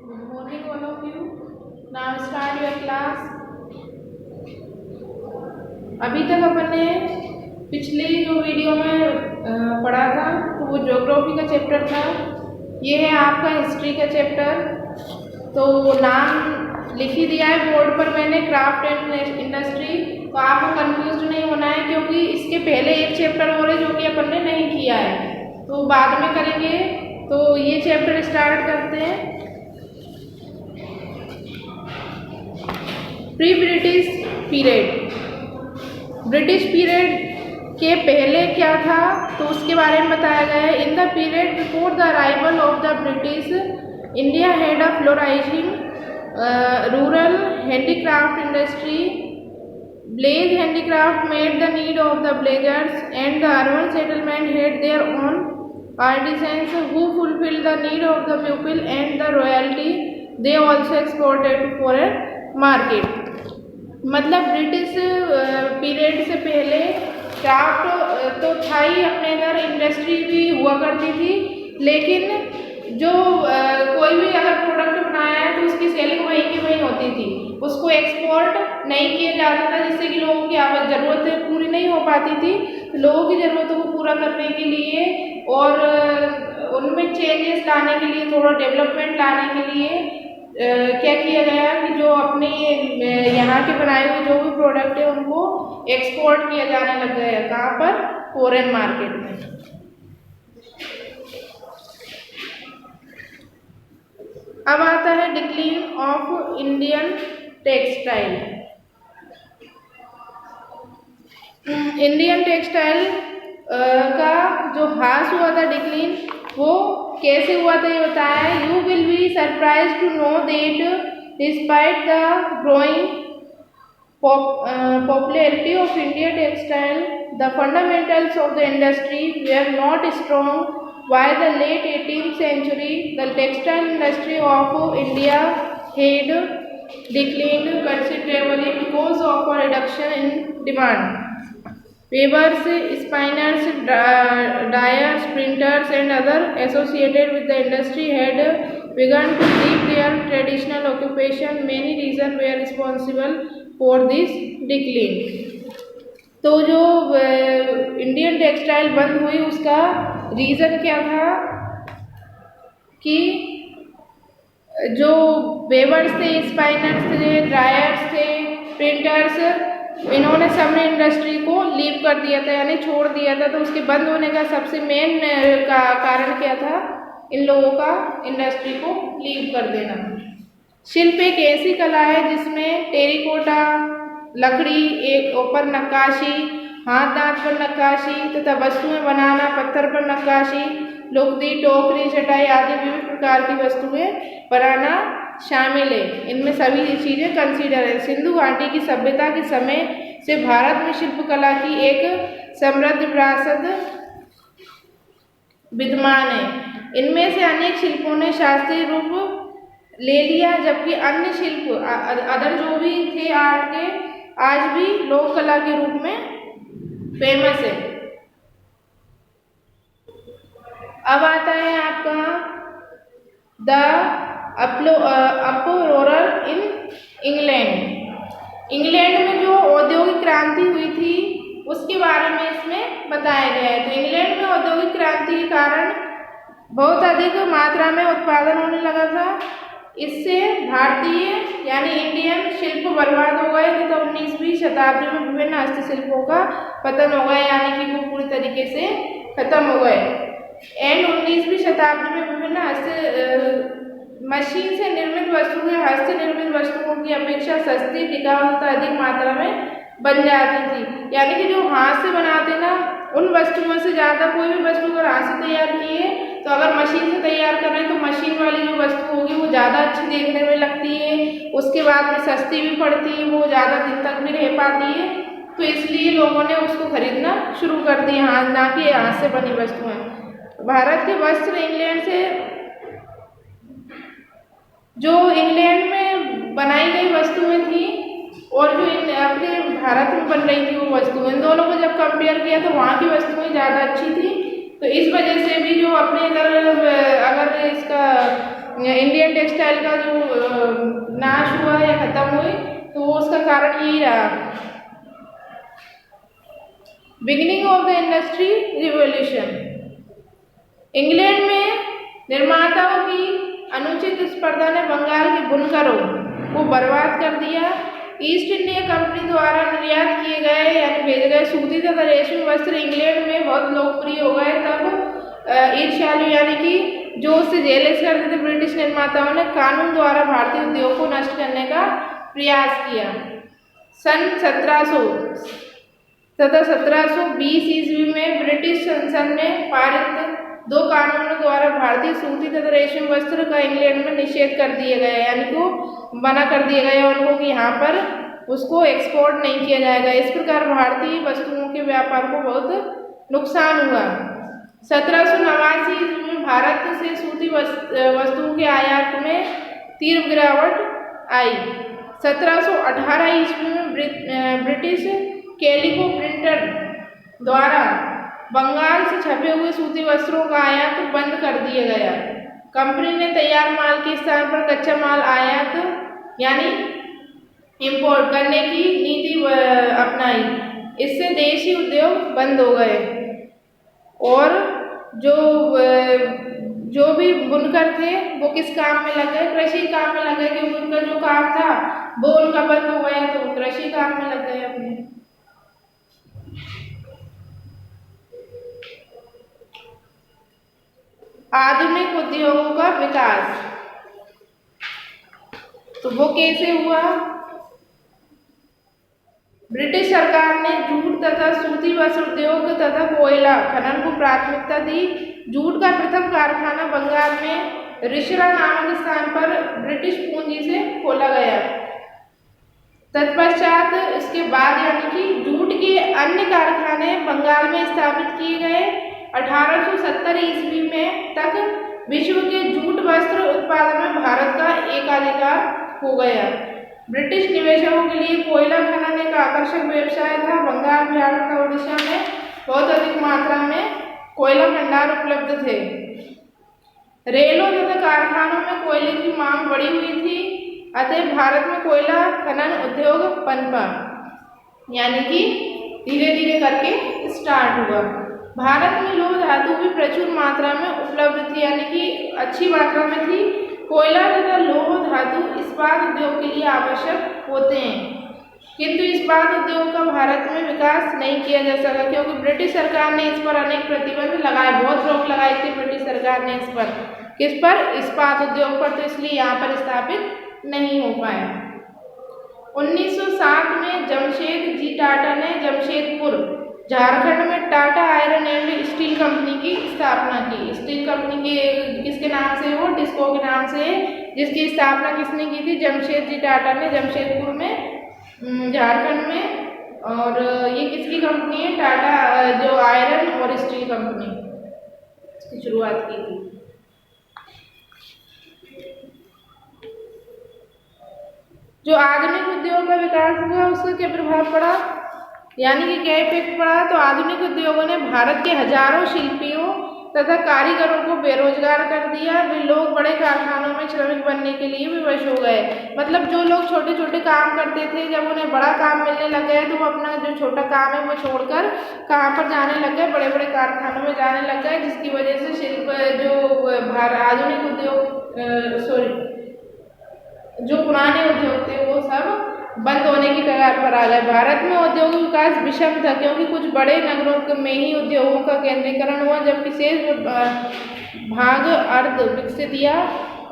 Good morning, all of you. Now start your class. अभी तक अपन ने पिछले जो वीडियो में पढ़ा था तो वो ज्योग्राफी का चैप्टर था। ये है आपका हिस्ट्री का चैप्टर। तो नाम लिख ही दिया है बोर्ड पर मैंने, क्राफ्ट एंड इंडस्ट्री। तो आपको कंफ्यूज नहीं होना है क्योंकि इसके पहले एक चैप्टर और है जो कि अपन ने नहीं किया है, तो बाद में करेंगे। तो ये चैप्टर स्टार्ट करते हैं। Pre British period. British period के पहले क्या था तो उसके बारे में बताया गया है। In the period before the arrival of the British, India had a flourishing rural handicraft industry. Village handicraft made the need of the villagers and the urban settlement had their own artisans who fulfilled the need of the people and the royalty. They also exported to foreign market. मतलब British period से पहले craft तो था ही अपने इधर, industry भी हुआ करती थी, लेकिन जो कोई भी अगर प्रोडक्ट बनाया है तो उसकी सेलिंग वहीं की वहीं होती थी, उसको एक्सपोर्ट नहीं किया जाता था, जिससे कि लोगों की ज़रूरतें पूरी नहीं हो पाती थी। लोगों की ज़रूरतों को पूरा करने के लिए और उनमें चेंजेस लाने के लिए, थोड़ा डेवलपमेंट लाने के लिए क्या किया गया कि जो अपने यहाँ के बनाए हुए जो भी प्रोडक्ट है उनको एक्सपोर्ट किया जाने लग गया। कहाँ पर? फॉरेन मार्केट में। अब आता है decline of Indian textile. Indian textile का जो ह्रास हुआ था, डिक्लीन, वो कैसे हुआ था ये बताया है। You will be surprise to know that despite the growing popularity of India textile, the fundamentals of the industry were not strong. By the late 18th century, the textile industry of India had declined considerably because of a reduction in demand. Weavers, spinners, dyers, printers and other associated with the industry had begun to leave their traditional occupation. Many reasons were responsible for this decline. तो जो Indian textile बंद हुई उसका reason क्या था कि जो weavers थे, स्पाइनर्स थे, ड्रायर्स थे, प्रिंटर्स, इन्होंने सबने इंडस्ट्री को लीव कर दिया था, यानी छोड़ दिया था। तो उसके बंद होने का सबसे मेन कारण क्या था? इन लोगों का इंडस्ट्री को लीव कर देना। शिल्प एक ऐसी कला है जिसमें टेरिकोटा, लकड़ी, एक ऊपर नक्काशी, हाथ दांत पर नक्काशी तथा वस्तुएं बनाना, पत्थर पर नक्काशी, लुगदी, टोकरी, चटाई आदि विभिन्न प्रकार की वस्तुएं बनाना शामिल है। इनमें सभी चीज़ें कंसीडर है। सिंधु घाटी की सभ्यता के समय से भारत में शिल्पकला की एक समृद्ध विरासत विद्यमान है। इनमें से अनेक शिल्पों ने शास्त्रीय रूप ले लिया, जबकि अन्य शिल्प अदर जो भी थे आर्ट के, आज भी लोक कला के रूप में फेमस है। अब आता है आपका द अपरोरर इन इंग्लैंड। इंग्लैंड में जो औद्योगिक क्रांति हुई थी उसके बारे में इसमें बताया गया है। तो इंग्लैंड में औद्योगिक क्रांति के कारण बहुत अधिक मात्रा में उत्पादन होने लगा था। इससे भारतीय यानी इंडियन शिल्प बर्बाद हो गए थे। तो 19वीं शताब्दी में विभिन्न हस्तशिल्पों का पतन हो गया, यानी कि वो पूरी तरीके से खत्म हो गए। एंड 19वीं शताब्दी में विभिन्न मशीन से निर्मित वस्तुएं हस्त निर्मित वस्तुओं की अपेक्षा सस्ती, टिकाऊ तथा अधिक मात्रा में बन जाती थी। यानी कि जो हाथ से बनाते ना, उन वस्तुओं से ज़्यादा कोई भी वस्तु अगर हाथ से तैयार की है तो अगर मशीन से तैयार कर रहे हैं तो मशीन वाली जो वस्तु होगी वो ज़्यादा अच्छी देखने में लगती है, उसके बाद में सस्ती भी पड़ती है, वो ज़्यादा दिन तक भी रह पाती है। तो इसलिए लोगों ने उसको खरीदना शुरू कर दिया, हाथ ना कि हाथ से बनी वस्तुएं। भारत के वस्त्र इंग्लैंड से, जो इंग्लैंड में बनाई गई वस्तुएं थी और जो अपने भारत में बन रही थी वो वस्तुएं, इन दोनों को जब कंपेयर किया तो वहाँ की वस्तुएं ज़्यादा अच्छी थी। तो इस वजह से भी जो अपने इधर अगर इसका इंडियन टेक्सटाइल का जो नाश हुआ या खत्म हुई, तो वो उसका कारण यही रहा। Beginning of the industry revolution. England में निर्माताओं की अनुचित स्पर्धा ने बंगाल के बुनकरों को बर्बाद कर दिया। ईस्ट इंडिया कंपनी द्वारा निर्यात किए गए यानी भेजे गए सूती तथा रेशमी वस्त्र इंग्लैंड में बहुत लोकप्रिय हो गए। तब ईर्ष्यालु यानी कि जो उससे जेलस करते थे ब्रिटिश निर्माताओं ने कानून द्वारा भारतीय उद्योग को नष्ट करने का प्रयास किया। सन 1700 तथा 1720 ईस्वी में ब्रिटिश संसद में पारित 2 कानूनों द्वारा भारतीय सूती तथा रेशमी वस्त्र का इंग्लैंड में निषेध कर दिए गए, यानी को मना कर दिया गया उनको कि यहाँ पर उसको एक्सपोर्ट नहीं किया जाएगा। इस प्रकार भारतीय वस्तुओं के व्यापार को बहुत नुकसान हुआ। 1789 ईस्वी में भारत से सूती वस्तुओं के आयात में तीव्र गिरावट आई। 1718 ईस्वी में ब्रिटिश कैलिको प्रिंटर द्वारा बंगाल से छपे हुए सूती वस्त्रों का आयात बंद कर दिया गया। कंपनी ने तैयार माल के स्थान पर कच्चा माल आयात यानी इंपोर्ट करने की नीति अपनाई। इससे देशी उद्योग बंद हो गए और जो भी बुनकर थे वो किस काम में लग गए, कृषि काम में लग गए, क्योंकि उनका जो काम था वो उनका बंद हो गया, तो कृषि काम में लग गए अपने। आधुनिक उद्योगों का विकास, तो वो कैसे हुआ? ब्रिटिश सरकार ने जूट तथा सूती वस्त्र उद्योग तथा कोयला खनन को प्राथमिकता दी। जूट का प्रथम कारखाना बंगाल में रिशरा नामक स्थान पर ब्रिटिश पूंजी से खोला गया। तत्पश्चात इसके बाद यानी कि जूट के अन्य कारखाने बंगाल में स्थापित किए गए। 1870 ईस्वी में तक विश्व के जूट वस्त्र उत्पादन में भारत का एकाधिकार हो गया। ब्रिटिश निवेशकों के लिए कोयला खनन एक आकर्षक व्यवसाय था। बंगाल, बिहार तथा उड़ीसा में बहुत अधिक मात्रा में कोयला भंडार उपलब्ध थे। रेलों तथा कारखानों में कोयले की मांग बढ़ी हुई थी, अतः भारत में कोयला खनन उद्योग पनपा, यानी कि धीरे धीरे करके स्टार्ट हुआ। भारत में लौह धातु भी प्रचुर मात्रा में उपलब्ध थी, यानी कि अच्छी मात्रा में थी। कोयला तथा लौह धातु इस्पात उद्योग के लिए आवश्यक होते हैं, किंतु इस्पात उद्योग का भारत में विकास नहीं किया जा सका, क्योंकि ब्रिटिश सरकार ने इस पर अनेक प्रतिबंध लगाए, बहुत रोक लगाई थी ब्रिटिश सरकार ने इस पर। किस पर? इस्पात उद्योग पर, तो इसलिए यहाँ पर स्थापित नहीं हो पाया। 1907 में जमशेद जी टाटा ने जमशेदपुर झारखंड में Tata iron and steel company की स्थापना की। स्टील कंपनी के किसके नाम से? वो टिस्को के नाम से, जिसकी स्थापना किसने की थी? जमशेद जी टाटा ने, जमशेदपुर में, झारखंड में। और ये किसकी कंपनी है? टाटा, जो आयरन और स्टील कंपनी, इसकी शुरुआत की थी। जो आधुनिक उद्योग का विकास हुआ उसका क्या प्रभाव पड़ा, यानी कि क्या इफेक्ट पड़ा? तो आधुनिक उद्योगों ने भारत के हजारों शिल्पियों तथा कारीगरों को बेरोजगार कर दिया। वे लोग बड़े कारखानों में श्रमिक बनने के लिए विवश हो गए। मतलब जो लोग छोटे छोटे काम करते थे, जब उन्हें बड़ा काम मिलने लग गया तो वो अपना जो छोटा काम है वो छोड़कर कहाँ पर जाने लग गए? बड़े बड़े कारखानों में जाने लग गए, जिसकी वजह से शिल्प जो आधुनिक उद्योग जो पुराने उद्योग थे वो सब बंद होने की कगार पर आ गए। भारत में औद्योगिक विकास विषम था, क्योंकि कुछ बड़े नगरों में ही उद्योगों का केंद्रीकरण हुआ, जबकि शेष भाग अर्ध विकसित या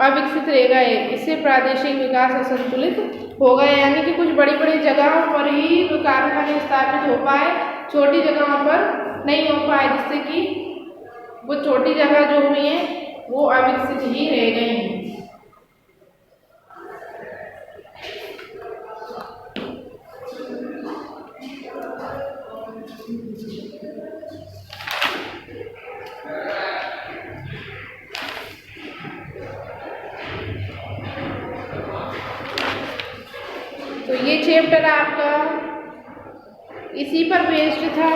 अविकसित रह गए। इससे प्रादेशिक विकास असंतुलित हो गए, यानी कि कुछ बड़ी बड़ी जगहों पर ही कारखाने स्थापित हो पाए, छोटी जगहों पर नहीं हो पाए, जिससे कि वो छोटी जगह जो हुई है वो अविकसित ही रह गई हैं। तो ये चैप्टर आपका इसी पर बेस्ड था।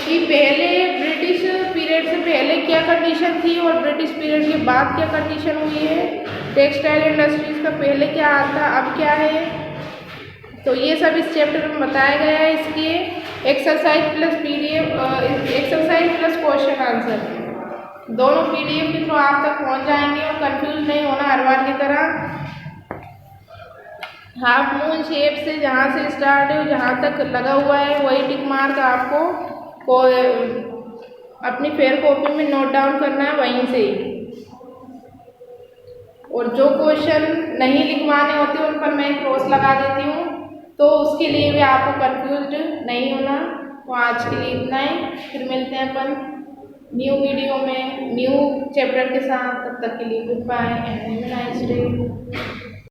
कि पहले ब्रिटिश पीरियड से पहले क्या कंडीशन थी और ब्रिटिश पीरियड के बाद क्या कंडीशन हुई है, टेक्सटाइल इंडस्ट्रीज का पहले क्या था अब क्या है, तो ये सब इस चैप्टर में बताया गया है। इसके exercise plus PDF, exercise plus question answer दोनों PDF के थ्रू आप तक पहुंच जाएंगे और कंफ्यूज नहीं होना हर बार की तरह। हाफ मून शेप से जहाँ से स्टार्ट है जहाँ तक लगा हुआ है वही टिक मार्क आपको अपनी फेयर कॉपी में नोट डाउन करना है वहीं से ही। और जो क्वेश्चन नहीं लिखवाने होते उन पर मैं क्रॉस लगा देती हूँ, तो उसके लिए भी आपको कंफ्यूज नहीं होना। तो आज के लिए इतना ही, फिर मिलते हैं अपन न्यू वीडियो में न्यू चैप्टर के साथ। तब तक के लिए good bye and have a nice day.